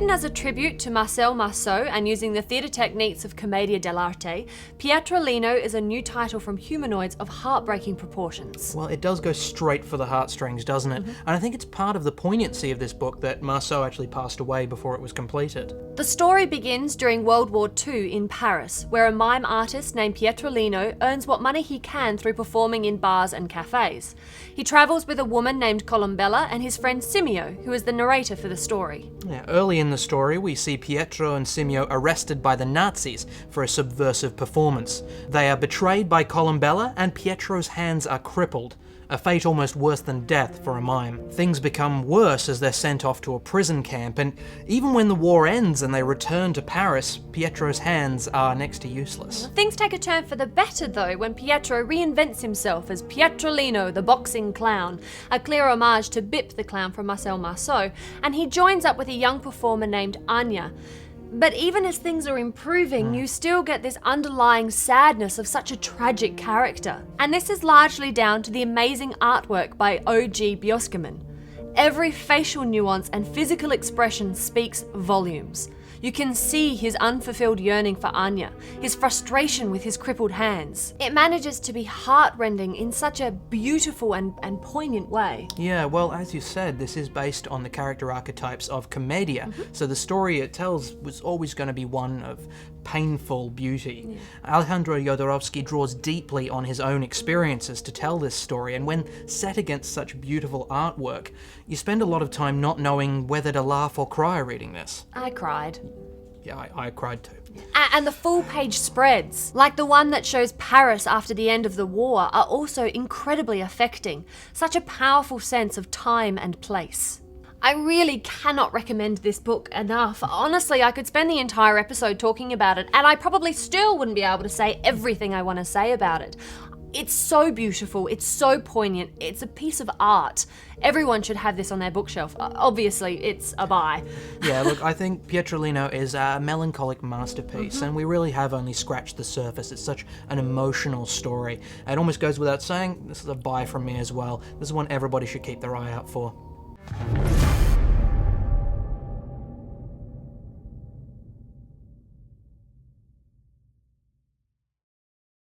Written as a tribute to Marcel Marceau and using the theatre techniques of Commedia dell'arte, Pietrolino is a new title from Humanoids of heartbreaking proportions. Well, it does go straight for the heartstrings, doesn't it? And I think it's part of the poignancy of this book that Marceau actually passed away before it was completed. The story begins during World War II in Paris, where a mime artist named Pietrolino earns what money he can through performing in bars and cafes. He travels with a woman named Colombella and his friend Simio, who is the narrator for the story. Yeah, early in the story, we see Pietro and Simio arrested by the Nazis for a subversive performance. They are betrayed by Colombella, and Pietro's hands are crippled, a fate almost worse than death for a mime. Things become worse as they're sent off to a prison camp, and even when the war ends and they return to Paris, Pietro's hands are next to useless. Things take a turn for the better though when Pietro reinvents himself as Pietrolino the boxing clown, a clear homage to Bip the clown from Marcel Marceau, and he joins up with a young performer named Anya. But even as things are improving, you still get this underlying sadness of such a tragic character. And this is largely down to the amazing artwork by O.G. Bioskaman. Every facial nuance and physical expression speaks volumes. You can see his unfulfilled yearning for Anya, his frustration with his crippled hands. It manages to be heartrending in such a beautiful and poignant way. Yeah, well, as you said, this is based on the character archetypes of Commedia, so the story it tells was always going to be one of painful beauty. Yeah. Alejandro Jodorowsky draws deeply on his own experiences to tell this story, and when set against such beautiful artwork, you spend a lot of time not knowing whether to laugh or cry reading this. I cried. Yeah, I cried too. And the full-page spreads, like the one that shows Paris after the end of the war, are also incredibly affecting. Such a powerful sense of time and place. I really cannot recommend this book enough. Honestly, I could spend the entire episode talking about it, and I probably still wouldn't be able to say everything I want to say about it. It's so beautiful, it's so poignant, it's a piece of art. Everyone should have this on their bookshelf. Obviously, it's a buy. Yeah, look, I think Pietrolino is a melancholic masterpiece, and we really have only scratched the surface. It's such an emotional story. It almost goes without saying, this is a buy from me as well. This is one everybody should keep their eye out for.